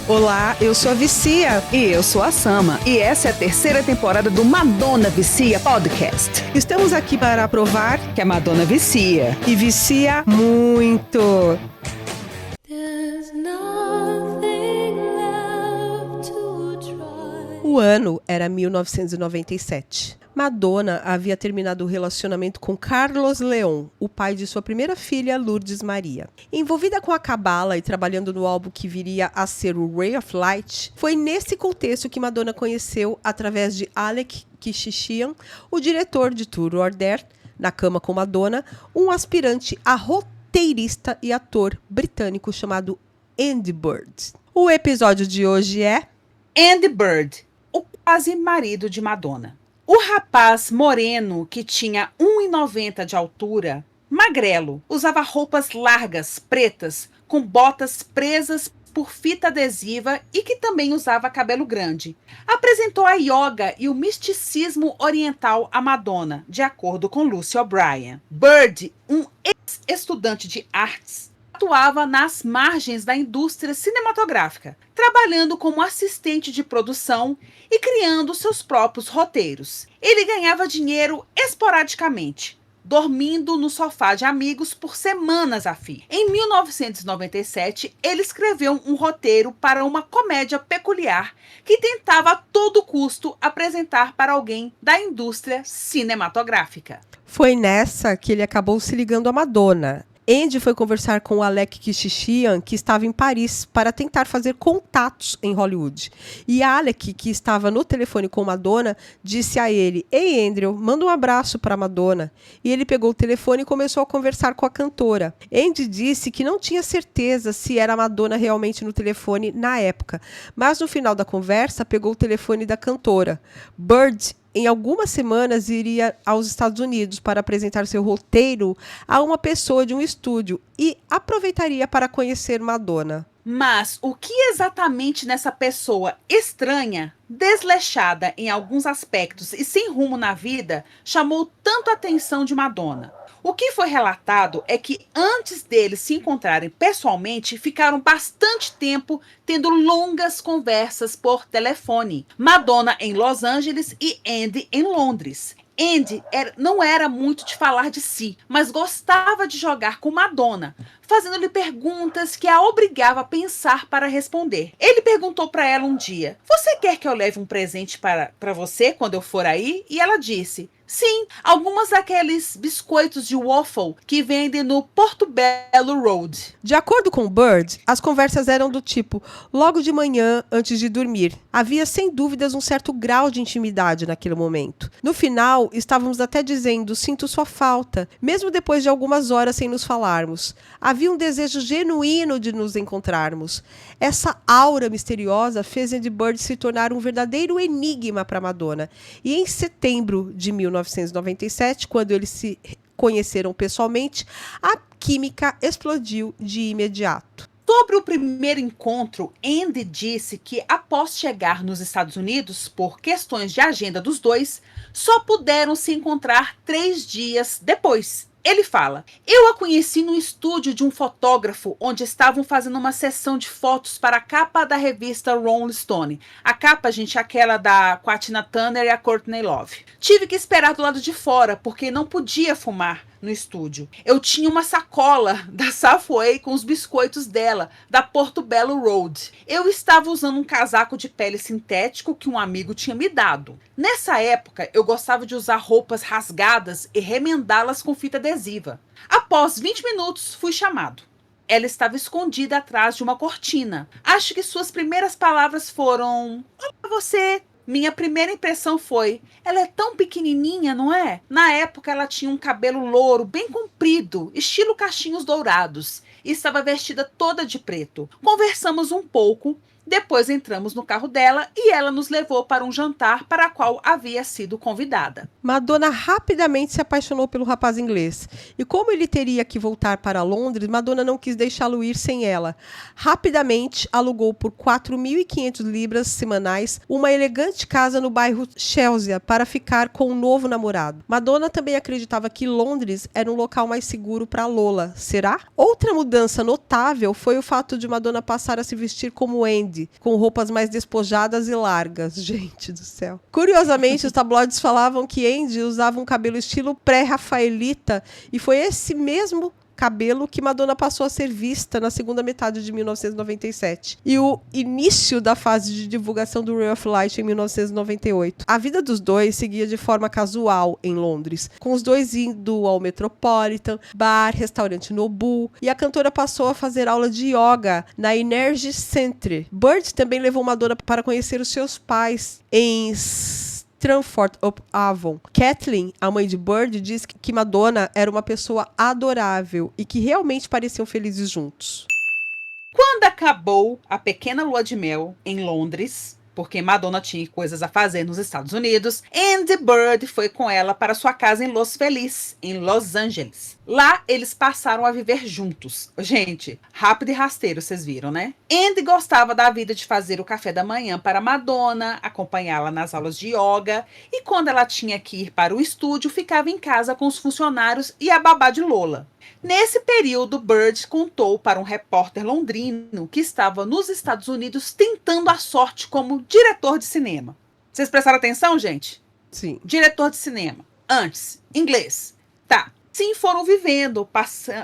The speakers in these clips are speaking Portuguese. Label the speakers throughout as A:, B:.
A: Olá, eu sou a Vicia.
B: E eu sou a Sama. E essa é a terceira temporada do Madonna Vicia Podcast.
A: Estamos aqui para provar
B: que a Madonna vicia.
A: E vicia muito. O ano era 1997. Madonna havia terminado o relacionamento com Carlos Leon, o pai de sua primeira filha, Lourdes Maria. Envolvida com a cabala e trabalhando no álbum que viria a ser o Ray of Light, foi nesse contexto que Madonna conheceu, através de Alec Kishishian, o diretor de Tour Order, Na Cama com Madonna, um aspirante a roteirista e ator britânico chamado Andy Bird. O episódio de hoje é
B: Andy Bird, o quase marido de Madonna. O rapaz moreno, que tinha 1,90 de altura, magrelo, usava roupas largas, pretas, com botas presas por fita adesiva e que também usava cabelo grande. Apresentou a yoga e o misticismo oriental a Madonna, de acordo com Lucy O'Brien. Bird, um ex-estudante de artes, atuava nas margens da indústria cinematográfica, trabalhando como assistente de produção e criando seus próprios roteiros. Ele ganhava dinheiro esporadicamente, dormindo no sofá de amigos por semanas a fio. Em 1997, ele escreveu um roteiro para uma comédia peculiar que tentava a todo custo apresentar para alguém da indústria cinematográfica.
A: Foi nessa que ele acabou se ligando a Madonna. Andy foi conversar com o Alec Kishishian, que estava em Paris, para tentar fazer contatos em Hollywood. E Alec, que estava no telefone com Madonna, disse a ele: "Ei, Andrew, manda um abraço para Madonna." E ele pegou o telefone e começou a conversar com a cantora. Andy disse que não tinha certeza se era a Madonna realmente no telefone na época, mas no final da conversa pegou o telefone da cantora. Bird, em algumas semanas, iria aos Estados Unidos para apresentar seu roteiro a uma pessoa de um estúdio e aproveitaria para conhecer Madonna.
B: Mas o que exatamente nessa pessoa estranha, desleixada em alguns aspectos e sem rumo na vida, chamou tanto a atenção de Madonna? O que foi relatado é que antes deles se encontrarem pessoalmente, ficaram bastante tempo tendo longas conversas por telefone. Madonna em Los Angeles e Andy em Londres. Andy não era muito de falar de si, mas gostava de jogar com Madonna, fazendo-lhe perguntas que a obrigava a pensar para responder. Ele perguntou para ela um dia: "Você quer que eu leve um presente para você quando eu for aí?" E ela disse: "Sim, algumas daqueles biscoitos de waffle que vendem no Portobello Road."
A: De acordo com Bird, as conversas eram do tipo: logo de manhã, antes de dormir. Havia sem dúvidas um certo grau de intimidade naquele momento. No final, estávamos até dizendo: "Sinto sua falta", mesmo depois de algumas horas sem nos falarmos. Havia um desejo genuíno de nos encontrarmos. Essa aura misteriosa fez Andy Bird se tornar um verdadeiro enigma para Madonna. E em setembro de 1997, quando eles se conheceram pessoalmente, a química explodiu de imediato.
B: Sobre o primeiro encontro, Andy disse que após chegar nos Estados Unidos, por questões de agenda dos dois, só puderam se encontrar 3 dias depois. Ele fala: "Eu a conheci no estúdio de um fotógrafo onde estavam fazendo uma sessão de fotos para a capa da revista Rolling Stone." A capa, gente, é aquela com a Tina Turner e a Courtney Love. "Tive que esperar do lado de fora porque não podia fumar no estúdio. Eu tinha uma sacola da Safeway com os biscoitos dela, da Portobello Road. Eu estava usando um casaco de pele sintético que um amigo tinha me dado. Nessa época, eu gostava de usar roupas rasgadas e remendá-las com fita adesiva. Após 20 minutos, fui chamado. Ela estava escondida atrás de uma cortina. Acho que suas primeiras palavras foram: 'Olá, você.' Minha primeira impressão foi: ela é tão pequenininha, não é?" Na época, ela tinha um cabelo louro, bem comprido, estilo cachinhos dourados, e estava vestida toda de preto. Conversamos um pouco, depois entramos no carro dela e ela nos levou para um jantar para o qual havia sido convidada.
A: Madonna rapidamente se apaixonou pelo rapaz inglês. E como ele teria que voltar para Londres, Madonna não quis deixá-lo ir sem ela. Rapidamente alugou por 4.500 libras semanais uma elegante casa no bairro Chelsea para ficar com o novo namorado. Madonna também acreditava que Londres era um local mais seguro para Lola. Será? Outra mudança notável foi o fato de Madonna passar a se vestir como Andy. Andy com roupas mais despojadas e largas. Gente do céu. Curiosamente, os tabloides falavam que Andy usava um cabelo estilo pré-rafaelita e foi esse mesmo cabelo que Madonna passou a ser vista na segunda metade de 1997 e o início da fase de divulgação do Ray of Light em 1998. A vida dos dois seguia de forma casual em Londres, com os dois indo ao Metropolitan, bar, restaurante Nobu, e a cantora passou a fazer aula de yoga na Energy Center. Bird também levou Madonna para conhecer os seus pais em Stratford-upon-Avon. Kathleen, a mãe de Bird, diz que Madonna era uma pessoa adorável e que realmente pareciam felizes juntos.
B: Quando acabou a pequena lua de mel em Londres, porque Madonna tinha coisas a fazer nos Estados Unidos, Andy Bird foi com ela para sua casa em Los Feliz, em Los Angeles. Lá, eles passaram a viver juntos. Gente, rápido e rasteiro, vocês viram, né? Andy gostava da vida de fazer o café da manhã para Madonna, acompanhá-la nas aulas de yoga, e quando ela tinha que ir para o estúdio, ficava em casa com os funcionários e a babá de Lola. Nesse período, Bird contou para um repórter londrino que estava nos Estados Unidos tentando a sorte como diretor de cinema. Vocês prestaram atenção, gente?
A: Sim.
B: Diretor de cinema. Antes, inglês. Tá. Sim, foram vivendo,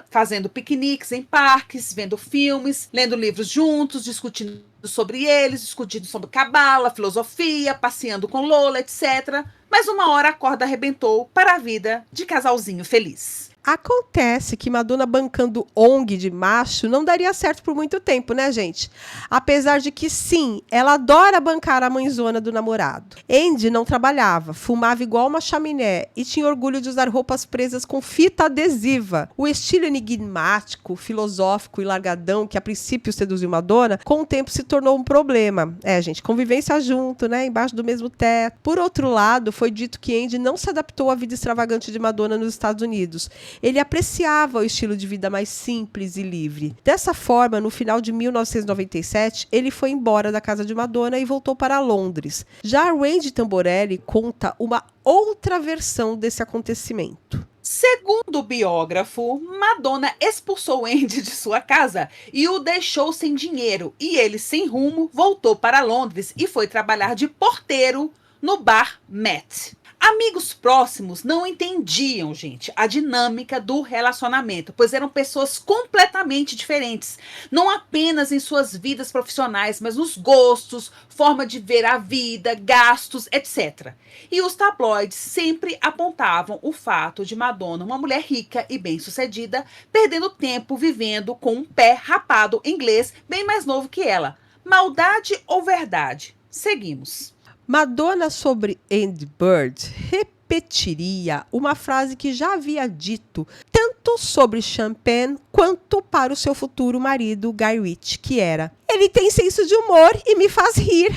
B: fazendo piqueniques em parques, vendo filmes, lendo livros juntos, discutindo sobre eles, discutindo sobre cabala, filosofia, passeando com Lola, etc. Mas uma hora a corda arrebentou para a vida de casalzinho feliz.
A: Acontece que Madonna bancando ONG de macho não daria certo por muito tempo, né, gente? Apesar de que, sim, ela adora bancar a mãezona do namorado. Andy não trabalhava, fumava igual uma chaminé e tinha orgulho de usar roupas presas com fita adesiva. O estilo enigmático, filosófico e largadão que a princípio seduziu Madonna, com o tempo se tornou um problema. Gente, convivência junto, né, embaixo do mesmo teto. Por outro lado, foi dito que Andy não se adaptou à vida extravagante de Madonna nos Estados Unidos. Ele apreciava o estilo de vida mais simples e livre. Dessa forma, no final de 1997, ele foi embora da casa de Madonna e voltou para Londres. Já Randy Tamborelli conta uma outra versão desse acontecimento.
B: Segundo o biógrafo, Madonna expulsou Andy de sua casa e o deixou sem dinheiro. E ele, sem rumo, voltou para Londres e foi trabalhar de porteiro no bar Met. Amigos próximos não entendiam, gente, a dinâmica do relacionamento, pois eram pessoas completamente diferentes, não apenas em suas vidas profissionais, mas nos gostos, forma de ver a vida, gastos, etc. E os tabloides sempre apontavam o fato de Madonna, uma mulher rica e bem-sucedida, perdendo tempo vivendo com um pé rapado inglês bem mais novo que ela. Maldade ou verdade? Seguimos.
A: Madonna sobre Andy Bird repetiria uma frase que já havia dito tanto sobre Champagne quanto para o seu futuro marido Guy Ritchie, que era: ele tem senso de humor e me faz rir.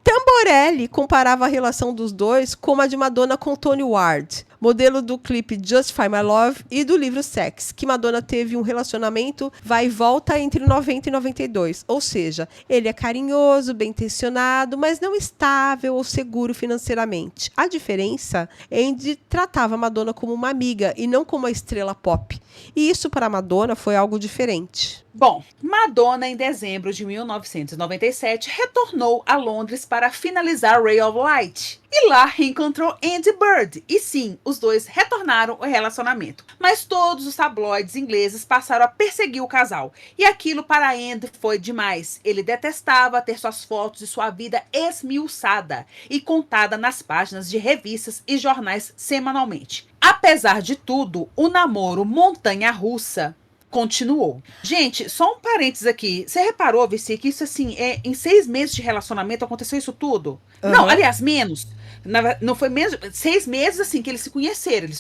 A: Tamborelli comparava a relação dos dois com a de Madonna com Tony Ward, modelo do clipe Justify My Love e do livro Sex, que Madonna teve um relacionamento vai e volta entre 90 e 92. Ou seja, ele é carinhoso, bem-intencionado, mas não estável ou seguro financeiramente. A diferença é Andy tratava Madonna como uma amiga e não como uma estrela pop. E isso para Madonna foi algo diferente.
B: Bom, Madonna, em dezembro de 1997, retornou a Londres para finalizar Ray of Light. E lá reencontrou Andy Bird. E sim, os dois retornaram ao relacionamento. Mas todos os tabloides ingleses passaram a perseguir o casal. E aquilo para Andy foi demais. Ele detestava ter suas fotos e sua vida esmiuçada e contada nas páginas de revistas e jornais semanalmente. Apesar de tudo, o namoro montanha-russa continuou. Gente, só um parênteses aqui. Você reparou, Vici, que isso assim, em 6 meses de relacionamento aconteceu isso tudo? Uhum. Não, aliás, menos. Não foi menos, 6 meses assim que eles se conheceram. Eles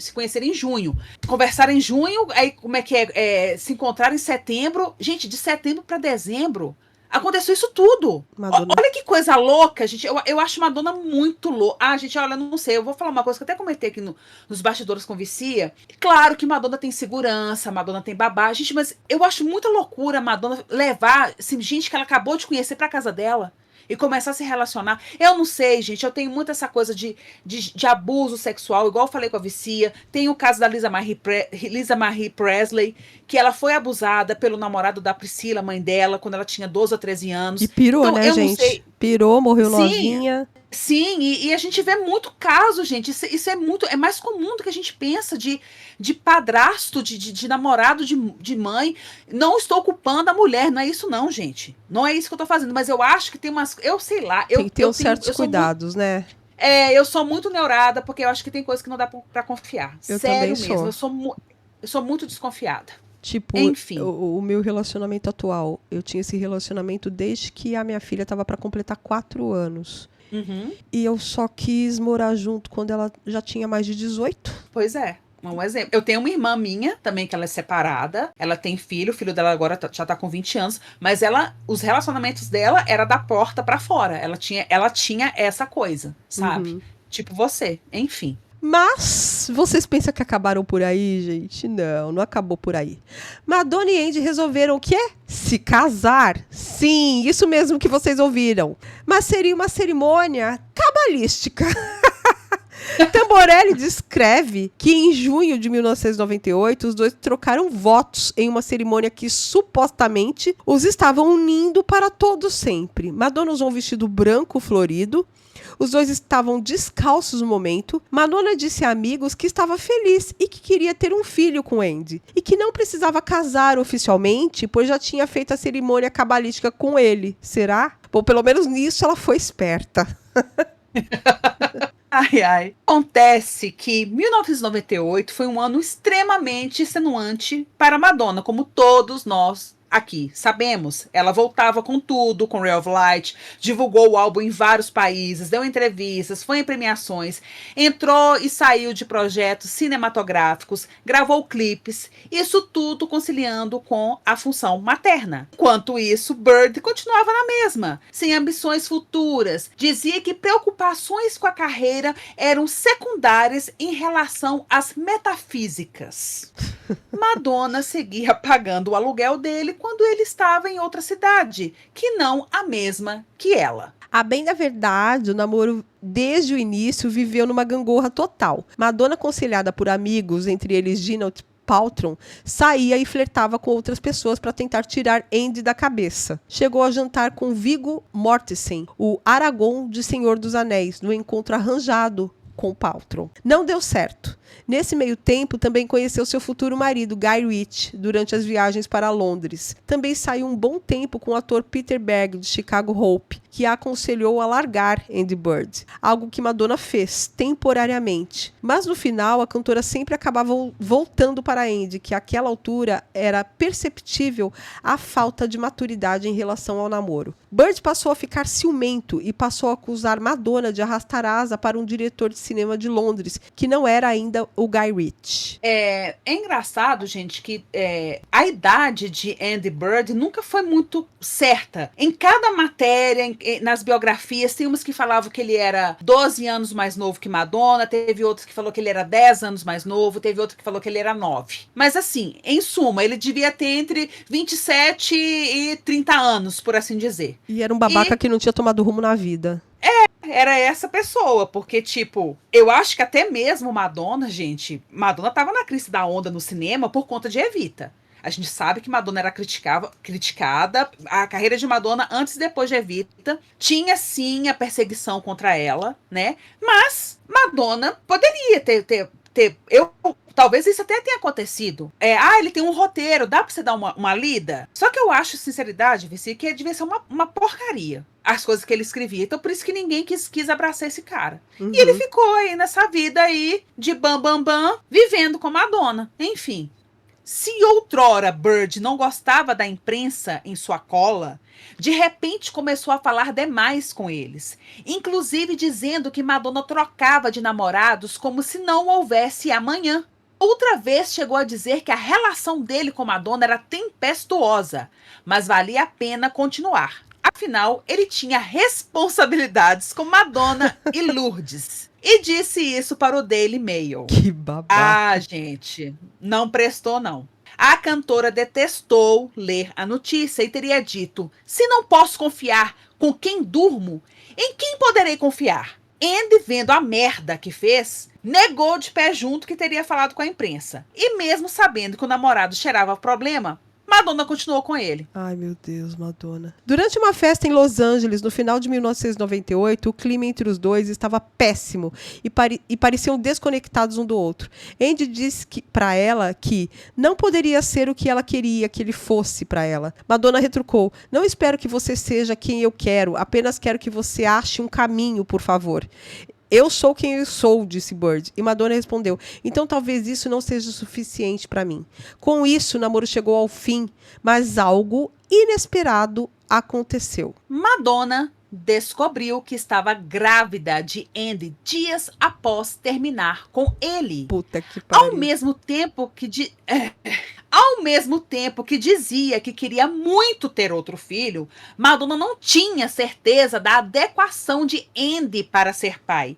B: se conheceram em junho. Conversaram em junho, aí como é que se encontraram em setembro. Gente, de setembro para dezembro aconteceu isso tudo. Madonna. Olha que coisa louca, gente. Eu acho Madonna muito louca. Ah, gente, olha, não sei. Eu vou falar uma coisa que eu até comentei aqui nos bastidores com Vicia. Claro que Madonna tem segurança, Madonna tem babá. Gente, mas eu acho muita loucura Madonna levar assim, gente que ela acabou de conhecer pra casa dela. e começar a se relacionar. Eu não sei, gente, eu tenho muito essa coisa de abuso sexual, igual eu falei com a Vicia. Tem o caso da Lisa Marie Presley, que ela foi abusada pelo namorado da Priscila, mãe dela, quando ela tinha 12 ou 13 anos.
A: E pirou,
B: Então,
A: né,
B: eu não
A: gente?
B: sei.
A: Pirou, morreu
B: Sim,
A: novinha.
B: sim, e a gente vê muito caso, gente. Isso é mais comum do que a gente pensa de padrasto, de namorado de mãe. Não estou culpando a mulher, não é isso, não, gente. Não é isso que eu tô fazendo, mas eu acho que tem umas. Eu sei lá.
A: Tem que ter uns certos cuidados, né?
B: Eu sou muito neurada, porque eu acho que tem coisas que não dá pra confiar.
A: Eu
B: Sério
A: também
B: mesmo.
A: sou.
B: Eu sou muito desconfiada.
A: Tipo,
B: Enfim.
A: o meu relacionamento atual, eu tinha esse relacionamento desde que a minha filha tava pra completar 4 anos.
B: Uhum.
A: E eu só quis morar junto quando ela já tinha mais de 18.
B: Pois é. Um exemplo. Eu tenho uma irmã minha também, que ela é separada. Ela tem filho, o filho dela agora já tá com 20 anos. Mas os relacionamentos dela era da porta pra fora. Ela tinha essa coisa, sabe?
A: Uhum.
B: Tipo você, enfim.
A: Mas vocês pensam que acabaram por aí, gente? Não, não acabou por aí. Madonna e Andy resolveram o quê? Se casar. Sim, isso mesmo que vocês ouviram. Mas seria uma cerimônia cabalística. Tamborelli descreve que em junho de 1998 os dois trocaram votos em uma cerimônia que supostamente os estavam unindo para todo sempre. Madonna usou um vestido branco florido. Os dois estavam descalços no momento. Madonna disse a amigos que estava feliz e que queria ter um filho com Andy. E que não precisava casar oficialmente, pois já tinha feito a cerimônia cabalística com ele. Será? Bom, pelo menos nisso ela foi esperta.
B: Ai, ai. Acontece que 1998 foi um ano extremamente extenuante para Madonna, como todos nós aqui sabemos. Ela voltava com tudo, com Ray of Light, divulgou o álbum em vários países, deu entrevistas, foi em premiações, entrou e saiu de projetos cinematográficos, gravou clipes, isso tudo conciliando com a função materna. Enquanto isso, Bird continuava na mesma, sem ambições futuras, dizia que preocupações com a carreira eram secundárias em relação às metafísicas. Madonna seguia pagando o aluguel dele quando ele estava em outra cidade, que não a mesma que ela.
A: A bem da verdade, o namoro desde o início viveu numa gangorra total. Madonna, aconselhada por amigos, entre eles Gina Paltrow, saía e flertava com outras pessoas para tentar tirar Andy da cabeça. Chegou a jantar com Viggo Mortensen, o Aragorn de Senhor dos Anéis, no encontro arranjado com Paltrow. Não deu certo. Nesse meio tempo, também conheceu seu futuro marido, Guy Ritchie, durante as viagens para Londres. Também saiu um bom tempo com o ator Peter Berg, de Chicago Hope, que a aconselhou a largar Andy Bird, algo que Madonna fez, temporariamente. Mas no final, a cantora sempre acabava voltando para Andy, que àquela altura era perceptível a falta de maturidade em relação ao namoro. Bird passou a ficar ciumento e passou a acusar Madonna de arrastar asa para um diretor de cinema de Londres, que não era ainda o Guy Ritchie.
B: É engraçado, gente, que a idade de Andy Bird nunca foi muito certa. Em cada matéria, nas biografias, tem umas que falavam que ele era 12 anos mais novo que Madonna, teve outros que falou que ele era 10 anos mais novo, teve outro que falou que ele era 9. Mas assim, em suma, ele devia ter entre 27 e 30 anos, por assim dizer.
A: E era um babaca que não tinha tomado rumo na vida.
B: Era essa pessoa, porque, tipo, eu acho que até mesmo Madonna, gente, Madonna tava na crista da onda no cinema por conta de Evita. A gente sabe que Madonna era criticada, a carreira de Madonna antes e depois de Evita tinha sim a perseguição contra ela, né? Mas Madonna poderia ter talvez isso até tenha acontecido. Ele tem um roteiro, dá pra você dar uma lida? Só que eu acho, sinceridade, Vici, que devia ser uma porcaria as coisas que ele escrevia. Então por isso que ninguém quis abraçar esse cara.
A: Uhum.
B: E ele ficou aí nessa vida aí de bam, vivendo com Madonna. Enfim. Se outrora Bird não gostava da imprensa em sua cola, de repente começou a falar demais com eles, inclusive dizendo que Madonna trocava de namorados como se não houvesse amanhã. Outra vez chegou a dizer que a relação dele com Madonna era tempestuosa, mas valia a pena continuar. Afinal, ele tinha responsabilidades com Madonna e Lourdes. E disse isso para o Daily Mail.
A: Que babaca.
B: Ah, gente, não prestou, não. A cantora detestou ler a notícia e teria dito: se não posso confiar com quem durmo, em quem poderei confiar? Andy, vendo a merda que fez, negou de pé junto que teria falado com a imprensa. E mesmo sabendo que o namorado cheirava problema, Madonna continuou com ele.
A: Ai, meu Deus, Madonna. Durante uma festa em Los Angeles, no final de 1998, o clima entre os dois estava péssimo e pareciam desconectados um do outro. Andy disse para ela que não poderia ser o que ela queria que ele fosse para ela. Madonna retrucou: não espero que você seja quem eu quero, apenas quero que você ache um caminho, por favor. Eu sou quem eu sou, disse Bird. E Madonna respondeu: então talvez isso não seja suficiente para mim. Com isso, o namoro chegou ao fim, mas algo inesperado aconteceu.
B: Madonna descobriu que estava grávida de Andy dias após terminar com ele.
A: Puta que pariu.
B: Ao mesmo tempo que dizia que queria muito ter outro filho, Madonna não tinha certeza da adequação de Andy para ser pai.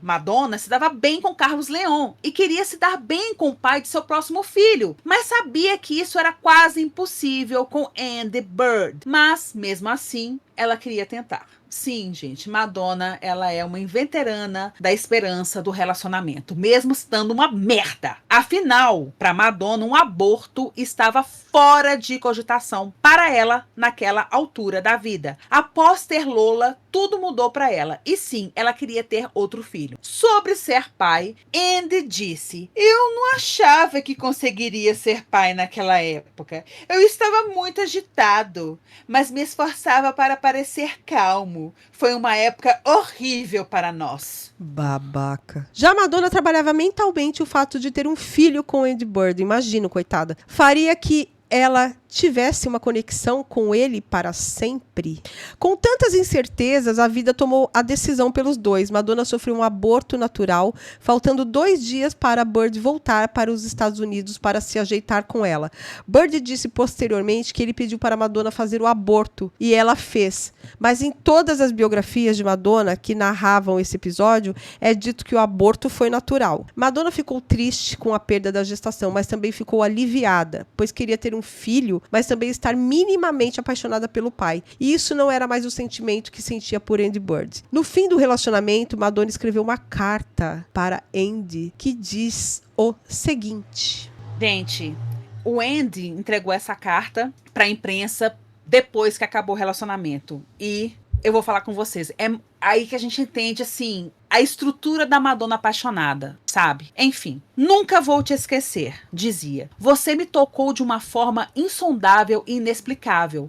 B: Madonna, se dava bem com Carlos Leon e queria se dar bem com o pai de seu próximo filho, mas sabia que isso era quase impossível com Andy Bird. Mas, mesmo assim, ela queria tentar. Sim, gente, Madonna, ela é uma inveterana da esperança do relacionamento, mesmo estando uma merda. Afinal, para Madonna, um aborto estava fora de cogitação para ela naquela altura da vida. Após ter Lola, tudo mudou para ela. E sim, ela queria ter outro filho. Sobre ser pai, Andy disse: eu não achava que conseguiria ser pai naquela época. Eu estava muito agitado, mas me esforçava para parecer calmo. Foi uma época horrível para nós.
A: Babaca. Já Madonna trabalhava mentalmente o fato de ter um filho com Andy Bird. Imagino, coitada. Faria que ela tivesse uma conexão com ele para sempre. Com tantas incertezas, a vida tomou a decisão pelos dois. Madonna sofreu um aborto natural, faltando 2 dias para Bird voltar para os Estados Unidos para se ajeitar com ela. Bird disse posteriormente que ele pediu para Madonna fazer o aborto, e ela fez. Mas em todas as biografias de Madonna que narravam esse episódio, é dito que o aborto foi natural. Madonna ficou triste com a perda da gestação, mas também ficou aliviada, pois queria ter um filho, mas também estar minimamente apaixonada pelo pai. E isso não era mais o sentimento que sentia por Andy Bird. No fim do relacionamento, Madonna escreveu uma carta para Andy que diz o seguinte.
B: Gente, o Andy entregou essa carta para a imprensa depois que acabou o relacionamento. E eu vou falar com vocês. É aí que a gente entende, assim, a estrutura da Madonna apaixonada, sabe? Enfim, nunca vou te esquecer, dizia. Você me tocou de uma forma insondável e inexplicável.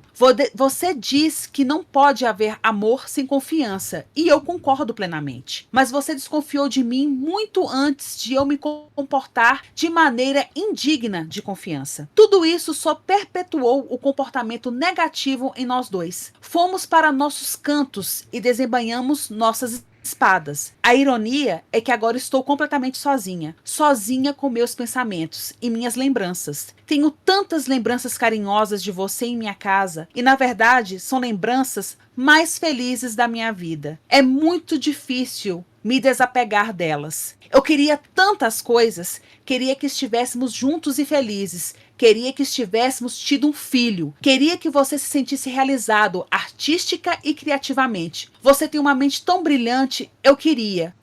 B: Você diz que não pode haver amor sem confiança, e eu concordo plenamente. Mas você desconfiou de mim muito antes de eu me comportar de maneira indigna de confiança. Tudo isso só perpetuou o comportamento negativo em nós dois. Fomos para nossos cantos e desembainhamos nossas espadas. A ironia é que agora estou completamente sozinha com meus pensamentos e minhas lembranças. Tenho tantas lembranças carinhosas de você em minha casa e, na verdade, são lembranças mais felizes da minha vida. É muito difícil me desapegar delas. Eu queria tantas coisas, queria que estivéssemos juntos e felizes, queria que estivéssemos tido um filho, queria que você se sentisse realizado artística e criativamente. Você tem uma mente tão brilhante, eu queria.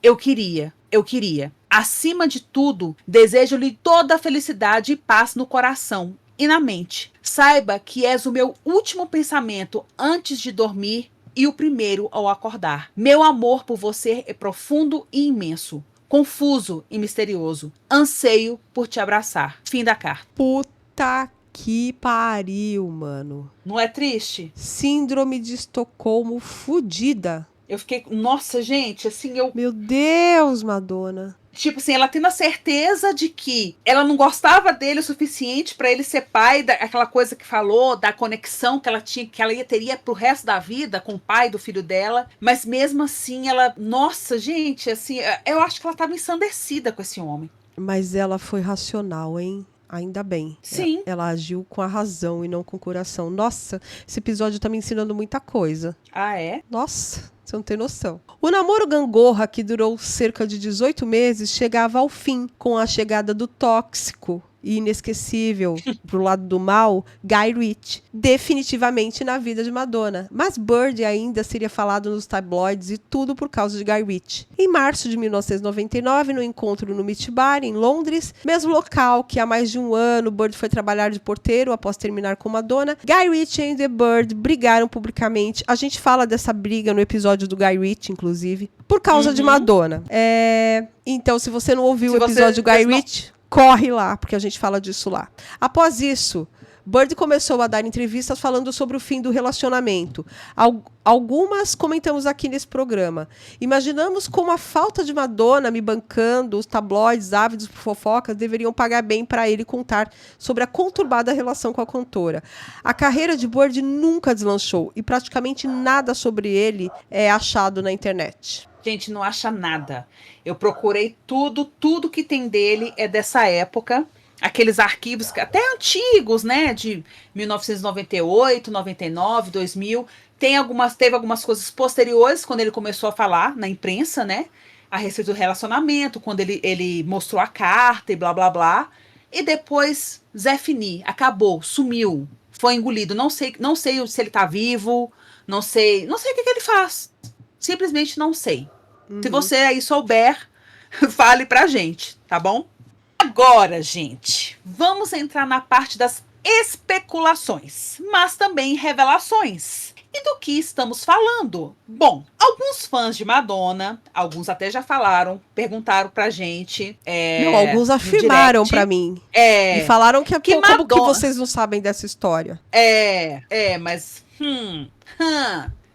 B: Acima de tudo, desejo-lhe toda a felicidade e paz no coração e na mente. Saiba que és o meu último pensamento antes de dormir e o primeiro ao acordar. Meu amor por você é profundo e imenso, confuso e misterioso. Anseio por te abraçar. Fim da carta.
A: Puta que pariu, mano.
B: Não é triste?
A: Síndrome de Estocolmo fudida.
B: Eu fiquei, nossa, gente, assim,
A: Meu Deus, Madonna.
B: Tipo assim, ela tendo a certeza de que ela não gostava dele o suficiente para ele ser pai, aquela coisa que falou, da conexão que ela tinha, que ela teria pro resto da vida com o pai do filho dela, mas mesmo assim ela, nossa, gente, assim, eu acho que ela tava ensandecida com esse homem.
A: Mas ela foi racional, hein? Ainda bem.
B: Sim.
A: Ela agiu com a razão e não com o coração. Nossa, esse episódio tá me ensinando muita coisa.
B: Ah, é?
A: Nossa, você não tem noção. O namoro gangorra, que durou cerca de 18 meses, chegava ao fim com a chegada do tóxico e inesquecível pro lado do mal, Guy Ritchie, definitivamente na vida de Madonna. Mas Bird ainda seria falado nos tabloides e tudo por causa de Guy Ritchie. Em março de 1999, no encontro no Meat Bar, em Londres, mesmo local que há mais de um ano Bird foi trabalhar de porteiro após terminar com Madonna, Guy Ritchie e The Bird brigaram publicamente. A gente fala dessa briga no episódio do Guy Ritchie, inclusive, por causa de Madonna. Então, se você não ouviu o episódio do Guy Ritchie, corre lá, porque a gente fala disso lá. Após isso, Bird começou a dar entrevistas falando sobre o fim do relacionamento. Algumas comentamos aqui nesse programa. Imaginamos como a falta de Madonna me bancando, os tabloides ávidos por fofocas deveriam pagar bem para ele contar sobre a conturbada relação com a cantora. A carreira de Bird nunca deslanchou e praticamente nada sobre ele é achado na internet.
B: Gente, não acha nada. Eu procurei tudo que tem dele é dessa época. Aqueles arquivos até antigos, né, de 1998, 99, 2000. Teve algumas coisas posteriores, quando ele começou a falar na imprensa, né, a respeito do relacionamento, quando ele mostrou a carta e blá, blá, blá. E depois, Zé Fini, acabou, sumiu, foi engolido. Não sei se ele tá vivo, não sei o que ele faz. Simplesmente não sei. Se você aí souber, fale pra gente, tá bom? Agora, gente, vamos entrar na parte das especulações, mas também revelações. E do que estamos falando? Bom, alguns fãs de Madonna, alguns até já perguntaram pra gente.
A: Não, alguns afirmaram pra mim. E falaram que
B: Madonna...
A: como que vocês não sabem dessa história?
B: Mas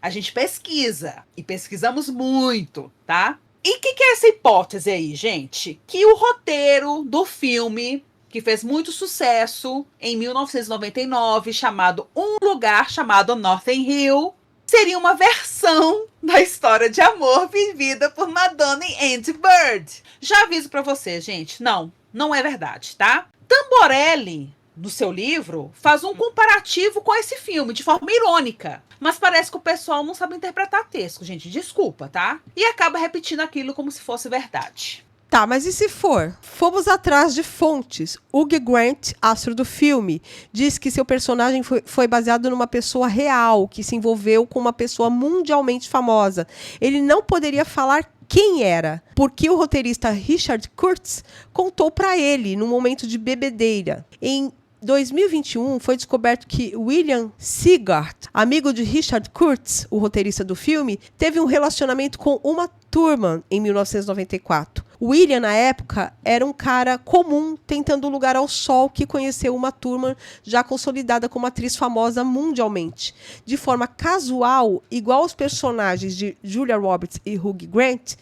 B: a gente pesquisa, e pesquisamos muito, tá? E o que é essa hipótese aí, gente? Que o roteiro do filme, que fez muito sucesso em 1999, chamado Um Lugar Chamado Notting Hill, seria uma versão da história de amor vivida por Madonna e Andy Bird. Já aviso pra você, gente, não é verdade, tá? Tamborelli, no seu livro, faz um comparativo com esse filme, de forma irônica. Mas parece que o pessoal não sabe interpretar texto, gente. Desculpa, tá? E acaba repetindo aquilo como se fosse verdade.
A: Tá, mas e se for? Fomos atrás de fontes. Hugh Grant, astro do filme, diz que seu personagem foi baseado numa pessoa real, que se envolveu com uma pessoa mundialmente famosa. Ele não poderia falar quem era, porque o roteirista Richard Curtis contou para ele num momento de bebedeira. Em 2021, foi descoberto que William Seagard, amigo de Richard Curtis, o roteirista do filme, teve um relacionamento com Uma Thurman em 1994. William, na época, era um cara comum tentando lugar ao sol que conheceu Uma Thurman já consolidada como atriz famosa mundialmente. De forma casual, igual aos personagens de Julia Roberts e Hugh Grant,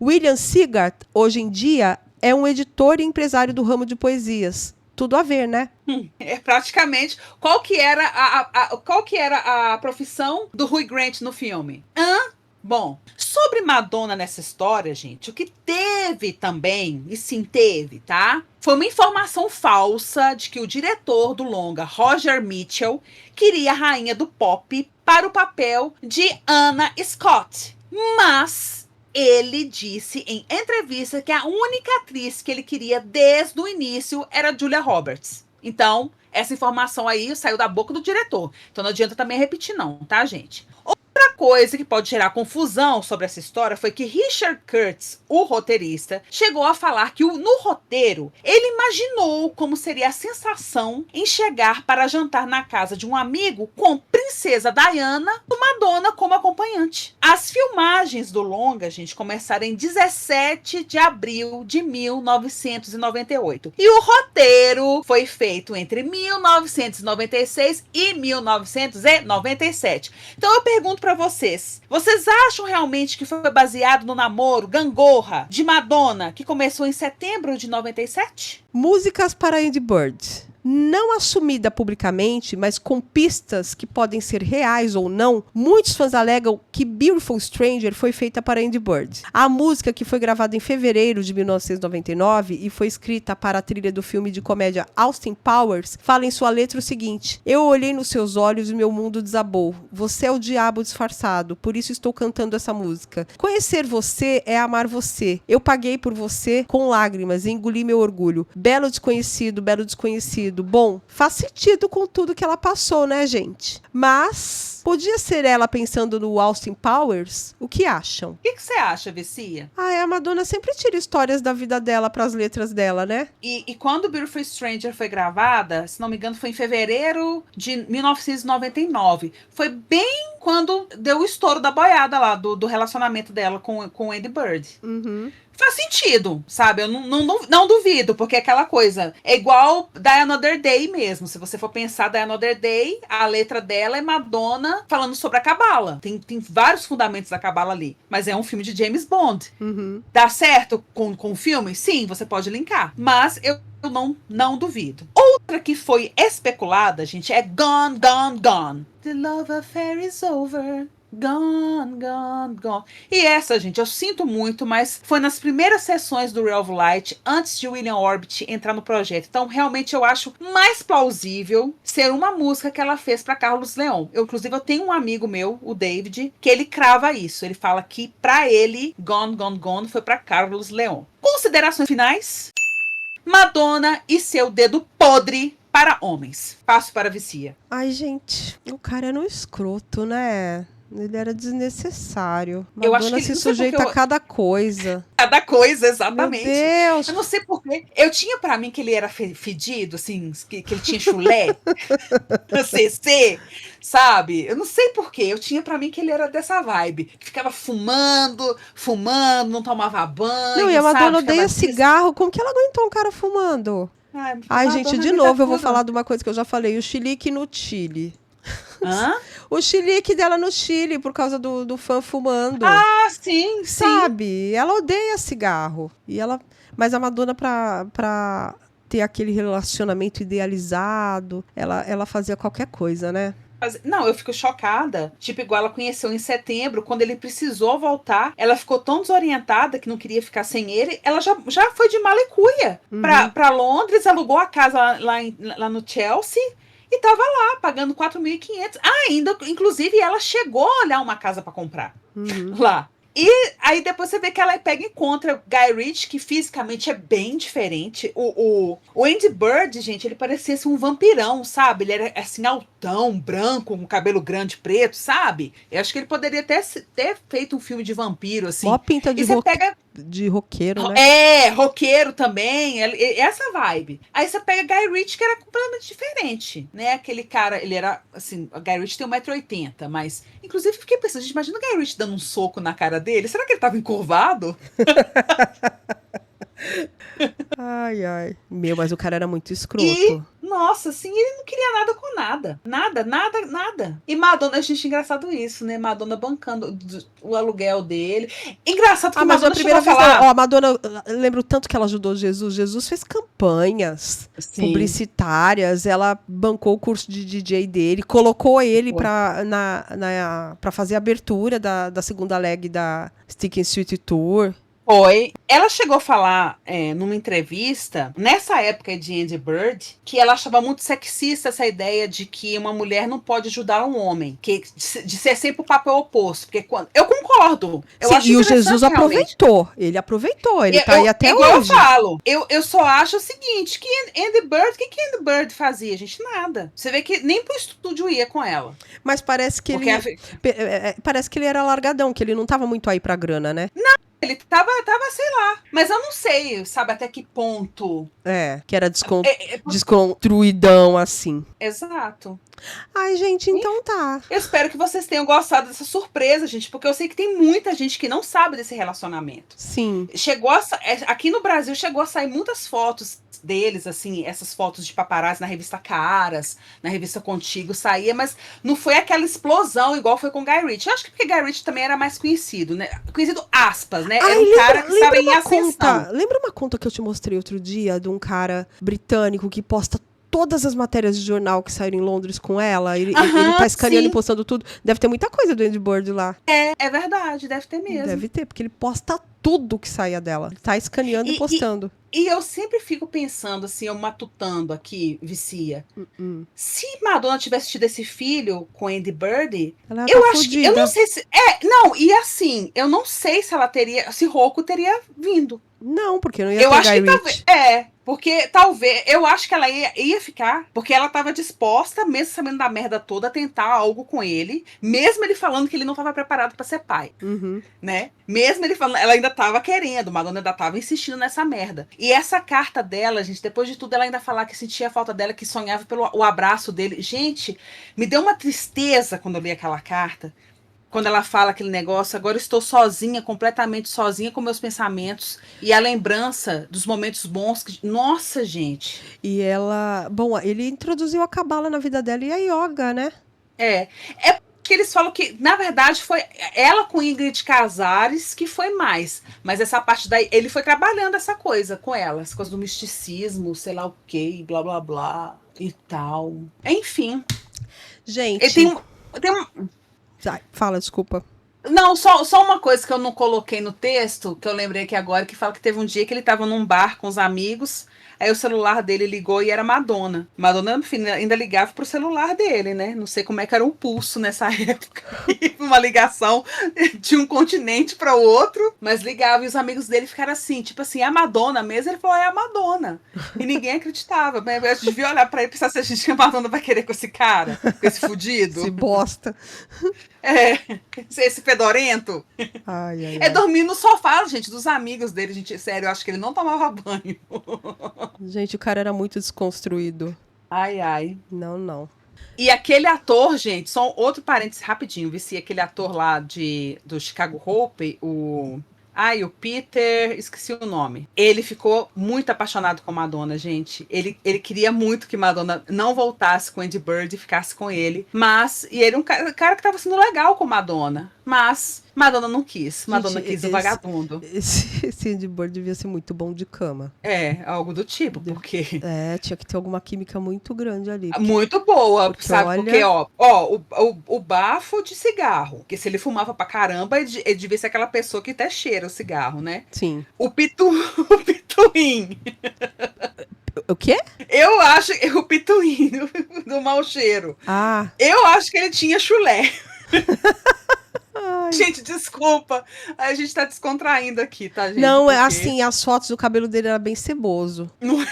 A: William Seagard, hoje em dia, é um editor e empresário do ramo de poesias. Tudo a ver, né?
B: É praticamente. Qual que era a profissão do Hugh Grant no filme? Bom, sobre Madonna nessa história, gente, o que teve também, e sim teve, tá? Foi uma informação falsa de que o diretor do longa, Roger Mitchell, queria a rainha do pop para o papel de Anna Scott. Mas ele disse em entrevista que a única atriz que ele queria desde o início era Julia Roberts. Então, essa informação aí saiu da boca do diretor. Então não adianta também repetir não, tá, gente? Outra coisa que pode gerar confusão sobre essa história foi que Richard Curtis, o roteirista, chegou a falar que no roteiro ele imaginou como seria a sensação em chegar para jantar na casa de um amigo com Princesa Diana e Madonna como acompanhante. As filmagens do longa, gente, começaram em 17 de abril de 1998. E o roteiro foi feito entre 1996 e 1997. Então eu pergunto para vocês acham realmente que foi baseado no namoro Gangorra de Madonna, que começou em setembro de 97?
A: Músicas para Andy Bird. não assumida publicamente, mas com pistas que podem ser reais ou não, muitos fãs alegam que Beautiful Stranger foi feita para Andy Bird. A música, que foi gravada em fevereiro de 1999 e foi escrita para a trilha do filme de comédia Austin Powers, fala em sua letra o seguinte: eu olhei nos seus olhos e meu mundo desabou. Você é o diabo disfarçado, por isso estou cantando essa música. Conhecer você é amar você. Eu paguei por você com lágrimas e engoli meu orgulho. Belo desconhecido, belo desconhecido. Bom, faz sentido com tudo que ela passou, né, gente? Mas podia ser ela pensando no Austin Powers? O que acham?
B: O que você acha, Vicia?
A: A Madonna sempre tira histórias da vida dela para as letras dela, né?
B: E quando Beautiful Stranger foi gravada, se não me engano, foi em fevereiro de 1999. Foi bem quando deu o estouro da boiada lá, do relacionamento dela com o Andy Bird.
A: Uhum.
B: Faz sentido, sabe? Eu não duvido, porque é aquela coisa. É igual Die Another Day mesmo. Se você for pensar Die Another Day, a letra dela é Madonna falando sobre a cabala. Tem vários fundamentos da cabala ali. Mas é um filme de James Bond.
A: Uhum.
B: Dá certo com o filme? Sim, você pode linkar. Mas eu não duvido. Outra que foi especulada, gente, é Gone, Gone, Gone. The love affair is over. Gone, gone, gone. E essa, gente, eu sinto muito, mas foi nas primeiras sessões do Ray of Light, antes de William Orbit entrar no projeto. Então, realmente, eu acho mais plausível ser uma música que ela fez para Carlos Leon. Inclusive, eu tenho um amigo meu, o David, que ele crava isso. Ele fala que, para ele, Gone, Gone, Gone foi para Carlos Leon. Considerações finais? Madonna e seu dedo podre para homens. Passo para a Vicia.
A: Ai, gente, o cara era um escroto, né? Ele era desnecessário.
B: Eu acho
A: Madonna
B: que ele
A: se sujeita a cada coisa.
B: Cada coisa, exatamente.
A: Meu Deus.
B: Eu não sei porquê. Eu tinha pra mim que ele era fedido, assim, que ele tinha chulé, CC, sabe? Eu não sei porquê. Eu tinha pra mim que ele era dessa vibe. Que ficava fumando, não tomava banho.
A: Não, e a Madonna
B: sabe?
A: odeia cigarro. Como que ela aguentou um cara fumando? Ai, gente, de novo eu vou falar de uma coisa que eu já falei. O chilique no Chile.
B: Hã?
A: O chilique dela no Chile, por causa do fã fumando.
B: Ah, sim, sim.
A: Sabe? Ela odeia cigarro. Mas a Madonna, pra ter aquele relacionamento idealizado, ela fazia qualquer coisa, né?
B: Não, eu fico chocada. Tipo, igual ela conheceu em setembro, quando ele precisou voltar, ela ficou tão desorientada que não queria ficar sem ele. Ela já foi de mala e cuia pra Londres, alugou a casa lá no Chelsea. E tava lá, pagando 4.500. Ainda, inclusive, ela chegou a olhar uma casa para comprar lá. E aí depois você vê que ela pega e encontra Guy Ritchie, que fisicamente é bem diferente. O Andy Bird, gente, ele parecia assim, um vampirão, sabe? Ele era assim, altão, branco, com cabelo grande, preto, sabe? Eu acho que ele poderia ter feito um filme de vampiro, assim.
A: Mó pinta de
B: e você pega...
A: de roqueiro, né?
B: Roqueiro também, essa vibe. Aí você pega Guy Ritchie, que era completamente diferente, né? Aquele cara, ele era, assim, o Guy Ritchie tem 1,80 m, mas, inclusive, fiquei pensando, gente, imagina o Guy Ritchie dando um soco na cara dele, será que ele tava encurvado?
A: Ai. Mas o cara era muito escroto.
B: Nossa, assim, ele não queria nada com nada. Nada. E Madonna, gente, engraçado isso, né? Madonna bancando o aluguel dele. Engraçado que
A: mas
B: Madonna
A: a primeira vez,
B: falar...
A: a Madonna, eu lembro tanto que ela ajudou Jesus. Jesus fez campanhas publicitárias, ela bancou o curso de DJ dele, colocou ele pra fazer a abertura da segunda leg da Stick and Sweet Tour.
B: Foi. Ela chegou a falar numa entrevista, nessa época de Andy Bird, que ela achava muito sexista essa ideia de que uma mulher não pode ajudar um homem, de ser sempre o papel oposto. Porque eu concordo.
A: E o Jesus aproveitou. Ele aproveitou. Ele tá aí até
B: igual
A: hoje.
B: Eu falo. Eu só acho o seguinte, que Andy Bird, o que Andy Bird fazia? Gente, nada. Você vê que nem pro estúdio ia com ela.
A: Mas parece que parece que ele era largadão, que ele não tava muito aí pra grana, né?
B: Não. Ele tava, sei lá. Mas eu não sei, sabe, até que ponto.
A: Que era desconstruidão, assim.
B: Exato.
A: Ai, gente, então tá.
B: Eu espero que vocês tenham gostado dessa surpresa, gente, porque eu sei que tem muita gente que não sabe desse relacionamento.
A: Sim.
B: Aqui no Brasil chegou a sair muitas fotos deles, assim, essas fotos de paparazzi na revista Caras, na revista Contigo, saía, mas não foi aquela explosão igual foi com Guy Ritchie. Eu acho que porque Guy Ritchie também era mais conhecido, né? Conhecido aspas, né? Era um cara que estava em ascensão.
A: Lembra uma conta que eu te mostrei outro dia de um cara britânico que posta todas as matérias de jornal que saíram em Londres com ela. Ele tá escaneando e postando tudo. Deve ter muita coisa do Andy Bird lá.
B: É verdade, deve ter mesmo.
A: Deve ter, porque ele posta tudo que saia dela. Ele tá escaneando e postando.
B: E eu sempre fico pensando, assim, eu matutando aqui, Vicia. Se Madonna tivesse tido esse filho com Andy Bird, eu acho que... Eu não sei se... e assim, eu não sei se ela teria... Se Rocco teria vindo.
A: Não, porque não ia ter Guy Ritchie.
B: Porque talvez... Eu acho que ela ia ficar, porque ela tava disposta, mesmo sabendo da merda toda, a tentar algo com ele, mesmo ele falando que ele não tava preparado pra ser pai. Né? Mesmo ele falando... Ela ainda tava querendo, Madonna ainda tava insistindo nessa merda. E essa carta dela, gente, depois de tudo, ela ainda falar que sentia a falta dela, que sonhava pelo o abraço dele. Gente, me deu uma tristeza quando eu li aquela carta. Quando ela fala aquele negócio, agora estou sozinha, completamente sozinha com meus pensamentos. E a lembrança dos momentos bons. Nossa, gente.
A: E ela... Bom, ele introduziu a Cabala na vida dela e a yoga, né?
B: É que eles falam que, na verdade, foi ela com Ingrid Casares que foi mais. Mas essa parte daí, ele foi trabalhando essa coisa com ela. Essa coisa do misticismo, sei lá o quê, blá, blá, blá, e tal. Enfim.
A: Gente...
B: Ele tem um...
A: Fala, desculpa.
B: Não, só uma coisa que eu não coloquei no texto, que eu lembrei aqui agora, que fala que teve um dia que ele tava num bar com os amigos, aí o celular dele ligou e era Madonna. Madonna, enfim, ainda ligava pro celular dele, né? Não sei como é que era o pulso nessa época. Uma ligação de um continente para o outro, mas ligava e os amigos dele ficaram assim, tipo assim, é a Madonna mesmo? Ele falou, é a Madonna. E ninguém acreditava. Eu devia olhar pra ele e pensar se a gente, a Madonna vai querer com esse cara, com esse fudido.
A: Esse bosta.
B: Esse fedorento.
A: Ai.
B: Dormir no sofá, gente, dos amigos dele. Gente, sério, eu acho que ele não tomava banho.
A: Gente, o cara era muito desconstruído.
B: Ai.
A: Não.
B: E aquele ator, gente, só outro parênteses rapidinho, Vici, aquele ator lá do Chicago Hope, o Peter, esqueci o nome. Ele ficou muito apaixonado com Madonna, gente. Ele queria muito que Madonna não voltasse com Andy Bird e ficasse com ele. E ele é um cara que tava sendo legal com Madonna. Mas Madonna não quis. Madonna quis o vagabundo.
A: Esse Andy Bird devia ser muito bom de cama.
B: Algo do tipo, porque...
A: tinha que ter alguma química muito grande ali.
B: Muito boa, sabe?
A: Olha...
B: Porque, o bafo de cigarro, porque se ele fumava pra caramba, ele devia ser aquela pessoa que até cheira o cigarro, né?
A: Sim.
B: O pituim.
A: O quê?
B: Eu acho... O pituim do mau cheiro. Eu acho que ele tinha chulé. Gente, desculpa. A gente tá descontraindo aqui, tá, gente?
A: Não, assim, as fotos do cabelo dele era bem ceboso.
B: Não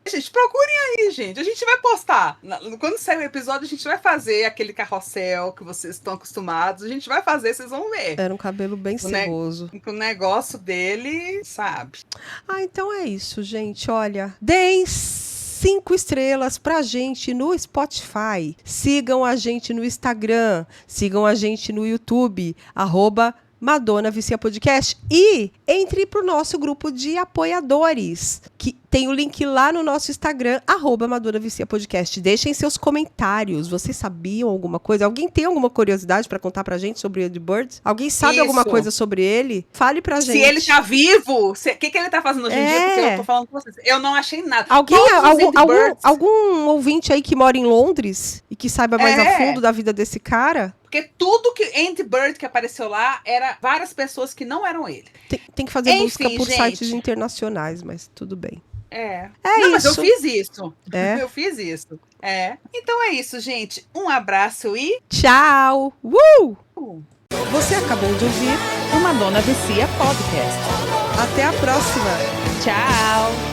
B: gente, procurem aí, gente. A gente vai postar. Quando sair o episódio, a gente vai fazer aquele carrossel que vocês estão acostumados. A gente vai fazer, vocês vão ver.
A: Era um cabelo bem ceboso.
B: O negócio dele, sabe?
A: Então é isso, gente. Olha, deem 5 estrelas pra gente no Spotify. Sigam a gente no Instagram. Sigam a gente no YouTube. @Madonna Vicia Podcast. E entre pro nosso grupo de apoiadores, que tem o link lá no nosso Instagram, @Madonna Vicia Podcast. Deixem seus comentários. Vocês sabiam alguma coisa? Alguém tem alguma curiosidade pra contar pra gente sobre o Andy Bird? Alguém sabe alguma coisa sobre ele? Fale pra gente.
B: Se ele tá vivo, o que ele tá fazendo hoje em dia? Porque eu tô falando com vocês. Eu não achei nada.
A: Algum ouvinte aí que mora em Londres e que saiba mais a fundo da vida desse cara?
B: Porque tudo que Andy Bird que apareceu lá era várias pessoas que não eram ele.
A: Tem que fazer busca por sites internacionais, mas tudo bem.
B: Mas eu fiz isso.
A: Eu
B: fiz isso. Então é isso, gente. Um abraço e...
A: Tchau! Você acabou de ouvir
B: o Madonna Vicia Podcast.
A: Até a próxima.
B: Tchau!